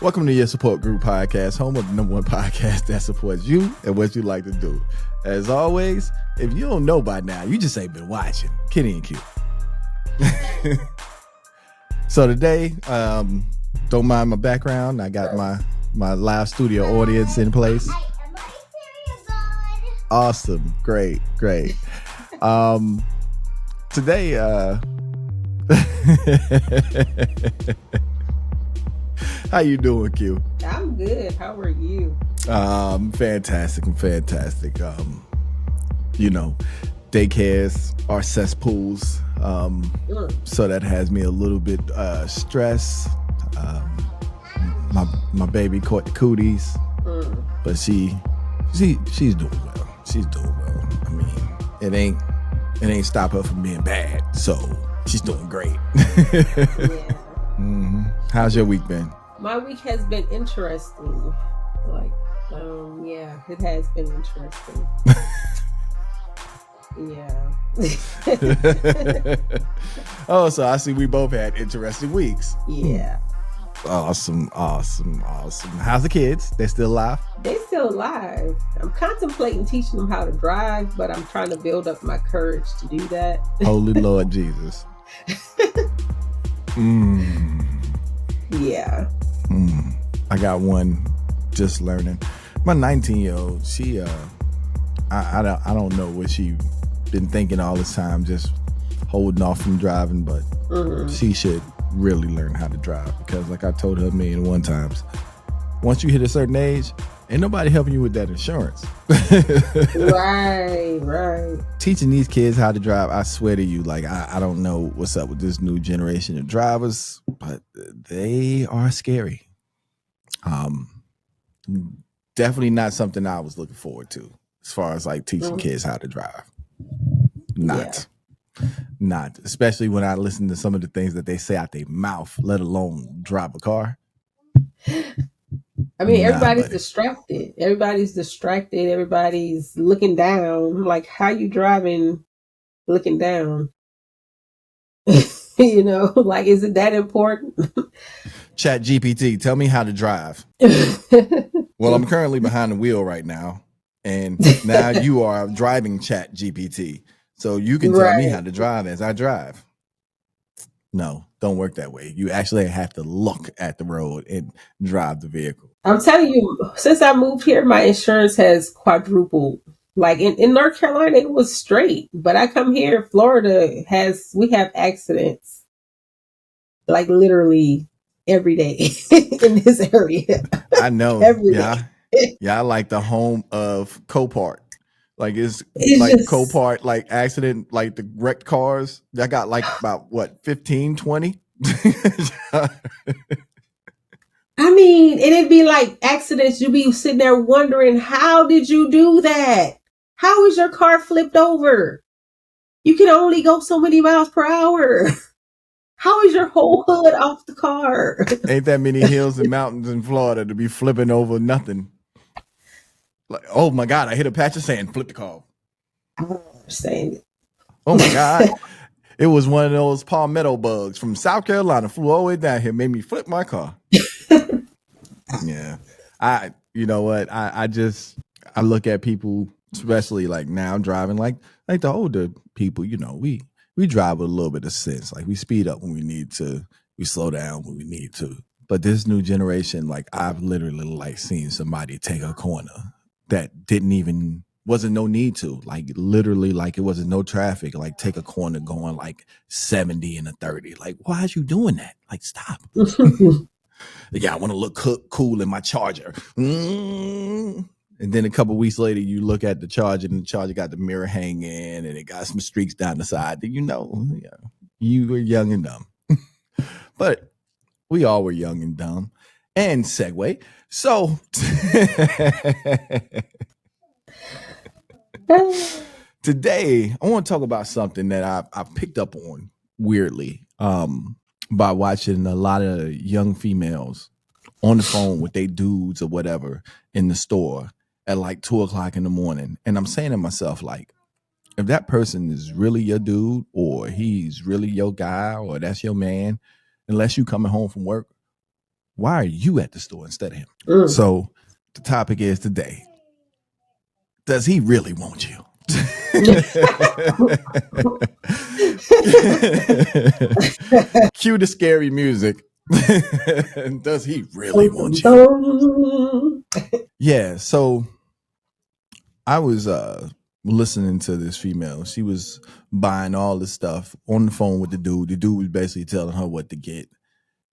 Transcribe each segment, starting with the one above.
Welcome to your support group podcast, home of the number one podcast that supports you and what you like to do. As always, if you don't know by now, you just ain't been watching Kenny and Q. So today, don't mind my background. I got my live studio audience in place. Awesome. Great. Today, how you doing, Q? I'm good. How are you? Fantastic. Daycares are cesspools. So that has me a little bit stressed. My baby caught the cooties, but she's doing well. She's doing well. I mean, it ain't stop her from being bad. So she's doing great. Yeah. How's your week been? My week has been interesting. It has been interesting. Yeah. Oh, so I see we both had interesting weeks. Yeah. Awesome. How's the kids? They still alive? They still alive. I'm contemplating teaching them how to drive, but I'm trying to build up my courage to do that. Holy Lord Jesus. Yeah. I got one just learning. My 19-year-old, she I don't know what she been thinking all this time, just holding off from driving, but she should really learn how to drive, because like I told her a million and one times, once you hit a certain age, ain't nobody helping you with that insurance. Right. Teaching these kids how to drive, I swear to you, like I don't know what's up with this new generation of drivers, but they are scary. Definitely not something I was looking forward to as far as like teaching kids how to drive. Not, especially when I listen to some of the things that they say out their mouth, let alone drive a car. I mean, everybody's distracted. Everybody's looking down. Like, how you driving looking down? Like, is it that important? Chat GPT, tell me how to drive. Well, I'm currently behind the wheel right now, and now you are driving Chat GPT, so you can tell me how to drive as I drive. No, don't work that way. You actually have to look at the road and drive the vehicle. I'm telling you, since I moved here, my insurance has quadrupled. Like in North Carolina, it was straight, but I come here, Florida we have accidents like literally every day in this area. I know. Yeah, I like the home of Copart. Like it's like just, Copart, like accident, like the wrecked cars. I got like about 15, 20. I mean, it'd be like accidents. You'd be sitting there wondering, how did you do that? How is your car flipped over? You can only go so many miles per hour. How is your whole hood off the car? Ain't that many hills and mountains in Florida to be flipping over nothing. Like, oh my God, I hit a patch of sand, flip the car. I don't understand it. Oh my God. It was one of those palmetto bugs from South Carolina, flew all the way down here, made me flip my car. Yeah. You know what? I look at people, especially like now driving, like the older people, we drive with a little bit of sense. Like we speed up when we need to, we slow down when we need to. But this new generation, like I've literally like seen somebody take a corner that wasn't no need to, like literally like it wasn't no traffic, like take a corner going like 70 and a 30. Like, why are you doing that? Like, stop. Yeah, I want to look cool in my Charger. And then a couple weeks later, you look at the Charger and the Charger got the mirror hanging and it got some streaks down the side. You were young and dumb. But we all were young and dumb. And segue. So today, I want to talk about something that I picked up on weirdly by watching a lot of young females on the phone with their dudes or whatever in the store at like 2:00 in the morning. And I'm saying to myself, like, if that person is really your dude or he's really your guy or that's your man, unless you coming home from work, why are you at the store instead of him? Mm. So the topic is today, does he really want you? Cue the scary music. Does he really Dum, dum, want you? dum. Yeah, so I was listening to this female. She was buying all this stuff on the phone with the dude. The dude was basically telling her what to get.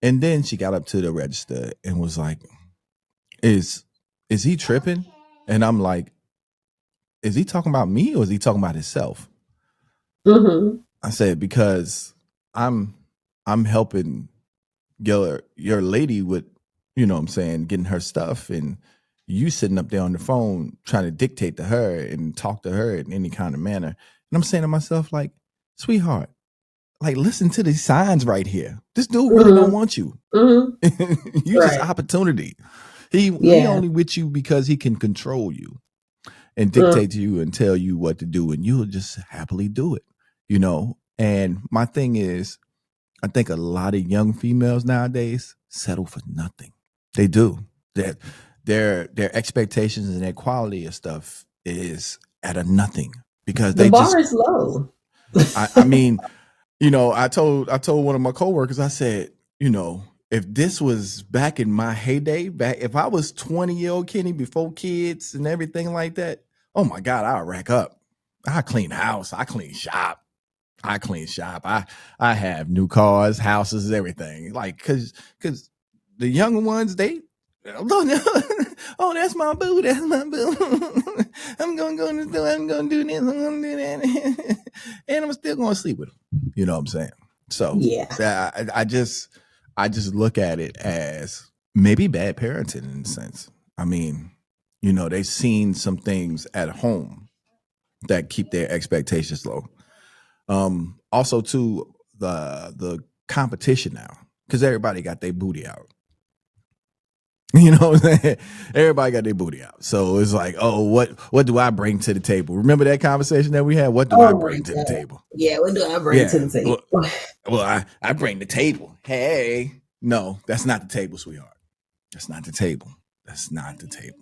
And then she got up to the register and was like, Is he tripping? And I'm like, is he talking about me or is he talking about himself? Mm-hmm. I said, because I'm helping your lady with, you know what I'm saying, getting her stuff, and you sitting up there on the phone trying to dictate to her and talk to her in any kind of manner. And I'm saying to myself, like, sweetheart, like, listen to these signs right here. This dude really don't Mm-hmm. want you. Mm-hmm. You just Right. opportunity. He Yeah. only with you because he can control you and Mm. dictate to you and tell you what to do, and you'll just happily do it, you know. And my thing is, I think a lot of young females nowadays settle for nothing. They do. That their expectations and their quality of stuff is at a nothing because The they bar just. is low. I mean, you know, I told one of my coworkers, I said, you know, if this was back in my heyday, back if I was 20-year-old Kenny before kids and everything like that, oh my God, I'll rack up. I clean house, I clean shop. I clean shop. I have new cars, houses, everything. Like cause the younger ones, they oh, no. Oh, that's my boo. That's my boo. I'm gonna go in the store. I'm gonna do this. I'm gonna do that, and I'm still gonna sleep with them. You know what I'm saying? So Yeah. I just look at it as maybe bad parenting in a sense. I mean, you know, they've seen some things at home that keep their expectations low. Also too, the competition now, because everybody got their booty out. You know what I'm saying? Everybody got their booty out. So it's like, oh, what do I bring to the table? Remember that conversation that we had? What do I Oh my bring to the God. table? Yeah. What do I bring to Yeah. the table? Well, I bring the table. Hey. No, that's not the table, sweetheart. That's not the table. That's not the table.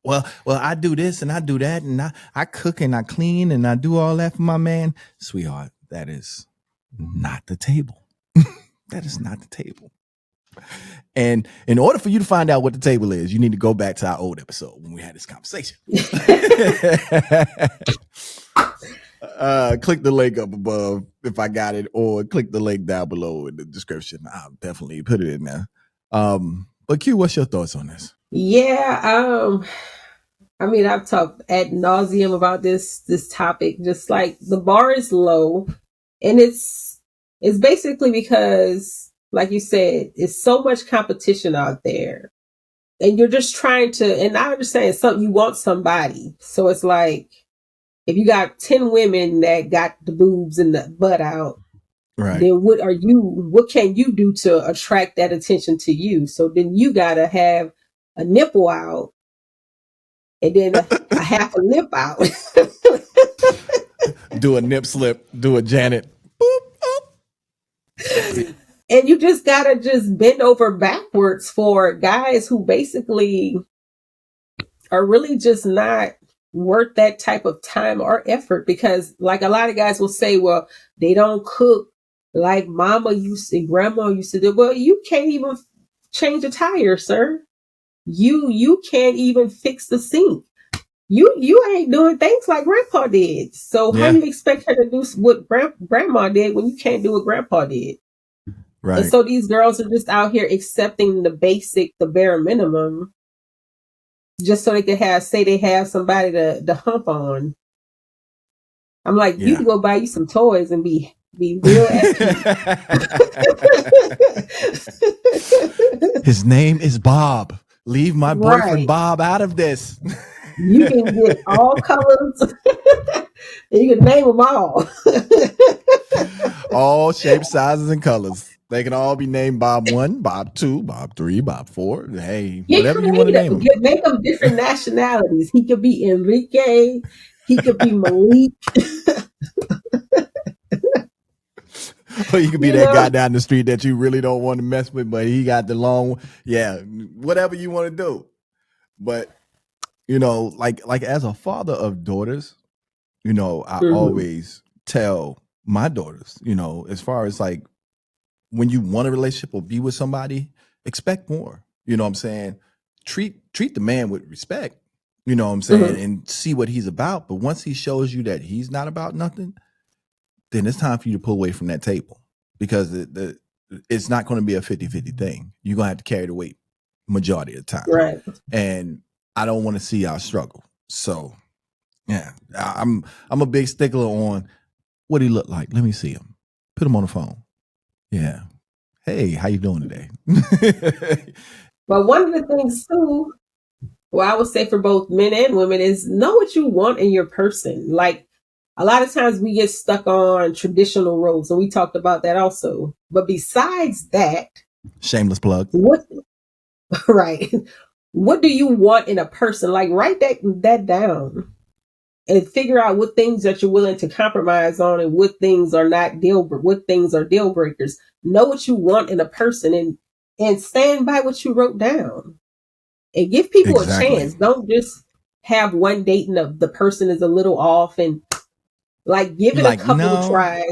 Well, I do this and I do that, and I cook and I clean and I do all that for my man. Sweetheart, that is not the table. That is not the table. And in order for you to find out what the table is, you need to go back to our old episode when we had this conversation. Click the link up above if I got it, or click the link down below in the description. I'll definitely put it in there. But Q, what's your thoughts on this? Yeah. I mean, I've talked ad nauseum about this topic. Just like the bar is low, and it's basically because, like you said, it's so much competition out there, and you're just trying to. And I understand some you want somebody, so it's like if you got 10 women that got the boobs and the butt out, Right. then what can you do to attract that attention to you? So then you gotta have a nipple out and then a half a lip out. Do a nip slip, do a Janet. Boop, And you just gotta just bend over backwards for guys who basically are really just not worth that type of time or effort, because like a lot of guys will say, well, they don't cook like mama used to, grandma used to do. Well, you can't even change a tire, sir. You can't even fix the sink. You ain't doing things like grandpa did. So how Yeah. you expect her to do what grandma did when you can't do what grandpa did? And Right. so these girls are just out here accepting the bare minimum, just so they can say they have somebody to hump on. I'm like, you Yeah. can go buy you some toys and be real at peace. His name is Bob. Leave my boyfriend Right. Bob out of this. You can get all colors. And you can name them all. All shapes, sizes, and colors. They can all be named Bob 1, Bob 2, Bob 3, Bob 4. Hey, Get whatever you want to name creative. them. Make them different nationalities. He could be Enrique. He could be Malik. Or you could be You that guy know? down the street that you really don't want to mess with, but he got the long, yeah, whatever you want to do. But like as a father of daughters, I Hmm. always tell my daughters, as far as like when you want a relationship or be with somebody, expect more. You know what I'm saying? Treat the man with respect. You know what I'm saying? Hmm. And see what he's about. But once he shows you that he's not about nothing, then it's time for you to pull away from that table because it's not going to be a 50-50 thing. You're going to have to carry the weight majority of the time. Right. And I don't want to see y'all struggle. So yeah, I'm a big stickler on what he look like. Let me see him. Put him on the phone. Yeah. Hey, how you doing today? But one of the things too, well, I would say for both men and women is know what you want in your person. Like a lot of times we get stuck on traditional roles, and we talked about that also. But besides that, Shameless plug. what right? What do you want in a person? Like write that down and figure out what things that you're willing to compromise on and what things are not what things are deal breakers. Know what you want in a person and stand by what you wrote down. And give people a Exactly. chance. Don't just have one date and the person is a little off and like give You're it a like, couple of no, tries.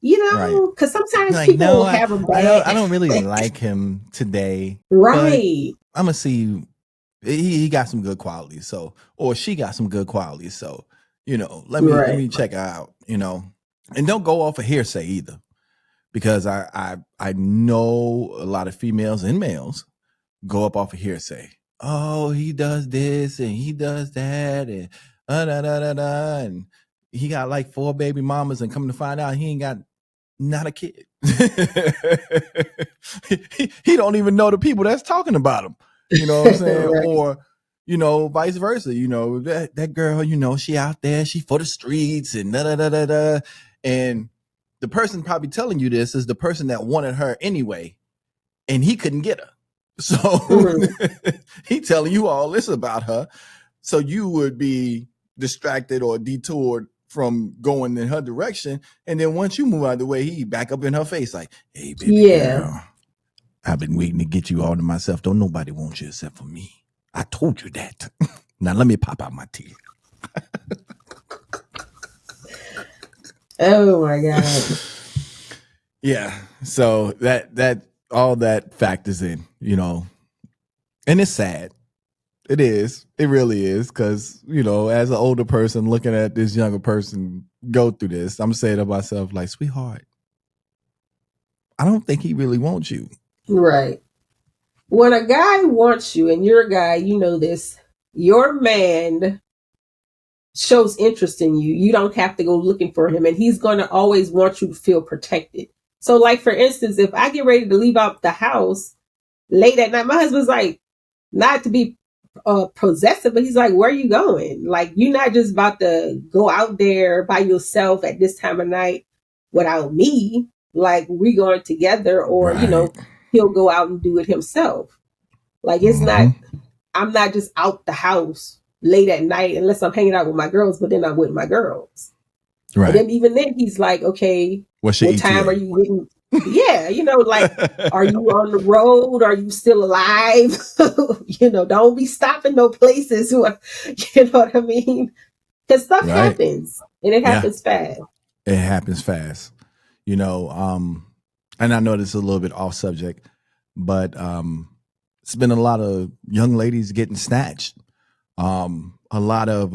right. Because sometimes Like, people no, will have a I bad don't really like him today, but right, I'm gonna see he got some good qualities, so or she got some good qualities, so let me right. check her out, and don't go off of hearsay either, because I know a lot of females and males go up off of hearsay. Oh, he does this and he does that and da da da da, and he got like 4 baby mamas, and come to find out he ain't got not a kid. He don't even know the people that's talking about him. You know what I'm saying? Right. Or vice versa. That girl, she out there, she for the streets and da da da da da. And the person probably telling you this is the person that wanted her anyway, and he couldn't get her. So Mhm. he telling you all this about her, so you would be distracted or detoured from going in her direction. And then once you move out of the way, he back up in her face like, hey, baby Yeah. girl, I've been waiting to get you all to myself. Don't nobody want you except for me. I told you that. Now let me pop out my teeth. Oh my God. Yeah. So that all that factors in, and it's sad. It is. It really is. Because, as an older person looking at this younger person go through this, I'm saying to myself, like, sweetheart, I don't think he really wants you. Right. When a guy wants you and you're a guy, you know this, your man shows interest in you. You don't have to go looking for him, and he's going to always want you to feel protected. So, like for instance, if I get ready to leave out the house late at night, my husband's like, not to be possessive, but he's like, "Where are you going? Like, you're not just about to go out there by yourself at this time of night without me. Like, we going together, or Right. he'll go out and do it himself. Like, it's not. Mm-hmm. I'm not just out the house late at night unless I'm hanging out with my girls, but then I'm with my girls. And Right. then even then he's like, okay, What's your what time are ETA? you getting? Yeah, like, are you on the road? Are you still alive? Don't be stopping no places. You know what I mean? Because stuff Right. happens and it Yeah. happens fast. It happens fast. You know, um, and I know this is a little bit off subject, but it's been a lot of young ladies getting snatched. A lot of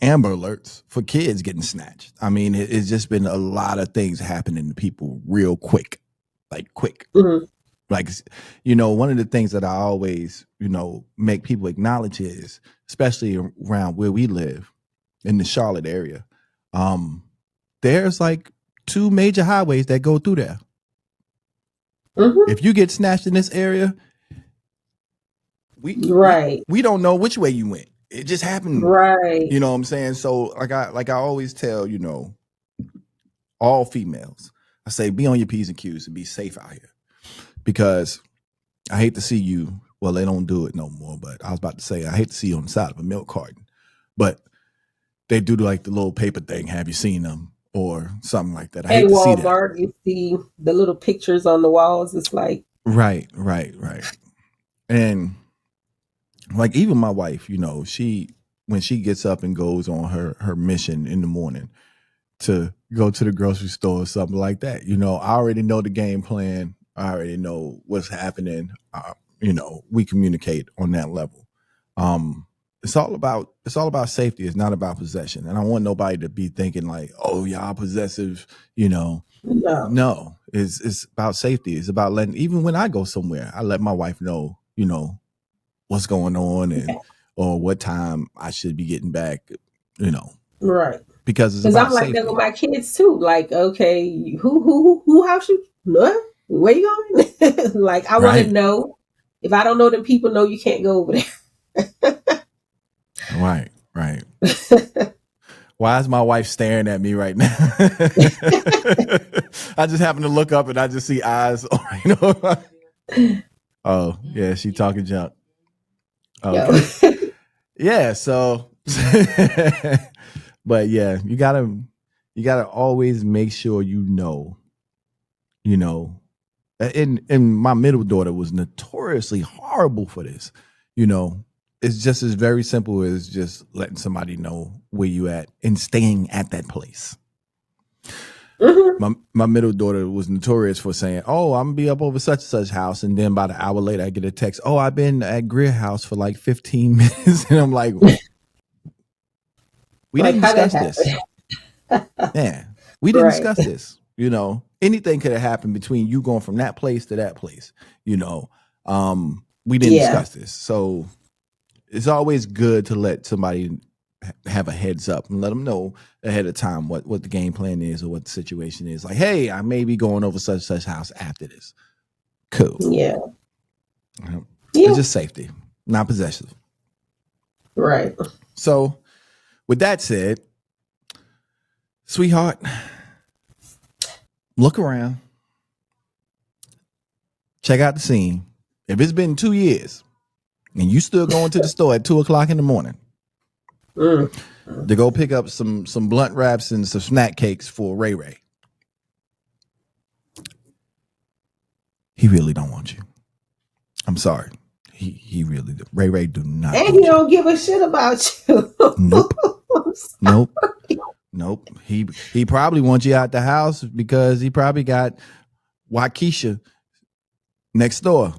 Amber Alerts for kids getting snatched. I mean, it's just been a lot of things happening to people real quick, like quick. Mhm. Like, one of the things that I always, make people acknowledge is, especially around where we live in the Charlotte area, um, there's like 2 major highways that go through there. Mhm. If you get snatched in this area, we we Right. we don't know which way you went. It just happened. Right. You know what I'm saying? So like I always tell, all females, I say be on your P's and Q's and be safe out here. Because I hate to see you. Well, they don't do it no more, but I was about to say I hate to see you on the side of a milk carton. But they do like the little paper thing. Have you seen them or something like that. I At hate to see that. Walmart, you see the little pictures on the walls. It's like, Right. And like even my wife, when she gets up and goes on her mission in the morning to go to the grocery store or something like that, I already know the game plan. I already know what's happening. We communicate on that level. It's all about safety. It's not about possession. And I don't want nobody to be thinking like, oh, y'all possessive, no. No, it's about safety. It's about letting, even when I go somewhere, I let my wife know, what's going on or what time I should be getting back, Right. because it's Because about I'm like that safety. with my kids too. Like, okay, who house you? What? Where you going? Like, I want to Right. know. If I don't know them people, know you can't go over there. Right. Why is my wife staring at me right now? I just happen to look up and I just see eyes. Oh, yeah, she talking junk. Okay. Yeah, so but yeah, you gotta always make sure and my middle daughter was notoriously horrible for this. It's just as very simple as just letting somebody know where you at and staying at that place. Mm-hmm. My middle daughter was notorious for saying, "Oh, I'm gonna be up over such and such house," and then about an hour later, I get a text, "Oh, I've been at Greer House for like 15 minutes," and I'm like, "We Like, didn't how that discuss this." Yeah, we didn't Right. discuss this. Anything could have happened between you going from that place to that place. We didn't discuss this, so it's always good to let somebody have a heads up and let them know ahead of time what the game plan is or what the situation is. Like, hey, I may be going over such house after this. Cool. Yeah. It's just safety, not possession. Right. So, with that said, sweetheart, look around, check out the scene. If it's been 2 years and you still going to the store at 2:00 in the morning to go pick up some blunt wraps and some snack cakes for Ray Ray, he really don't want you. I'm sorry. He really do. Ray do not. And he don't give a shit about you. Nope. He probably wants you out the house because he probably got Waukesha next door.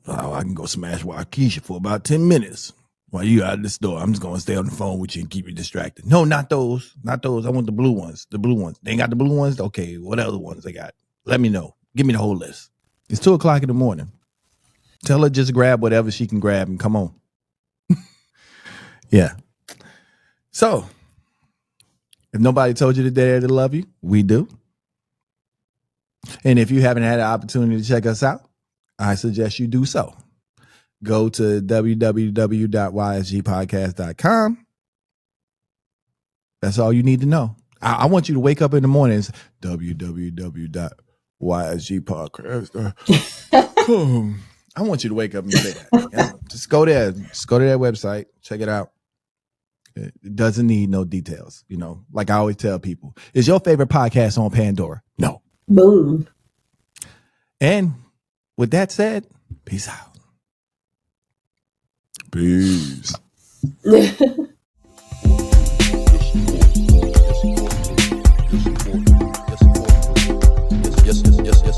Oh, I can go smash Waukesha for about 10 minutes while you out of the store. I'm just gonna stay on the phone with you and keep you distracted. No, not those. I want the blue ones. They ain't got the blue ones. Okay, what other ones they got? Let me know. Give me the whole list. It's 2:00 in the morning. Tell her just grab whatever she can grab and come on. Yeah. So, if nobody told you today they love you, we do. And if you haven't had an opportunity to check us out, I suggest you do so. Go to www.ysgpodcast.com. That's all you need to know. I want you to wake up in the mornings, www.ysgpodcast.com. I want you to wake up and say that. Yeah. Just go there. Just go to that website. Check it out. It doesn't need no details. Like I always tell people, is your favorite podcast on Pandora? No. Boom. And with that said, peace out. Peace.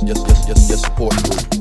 Yes, support.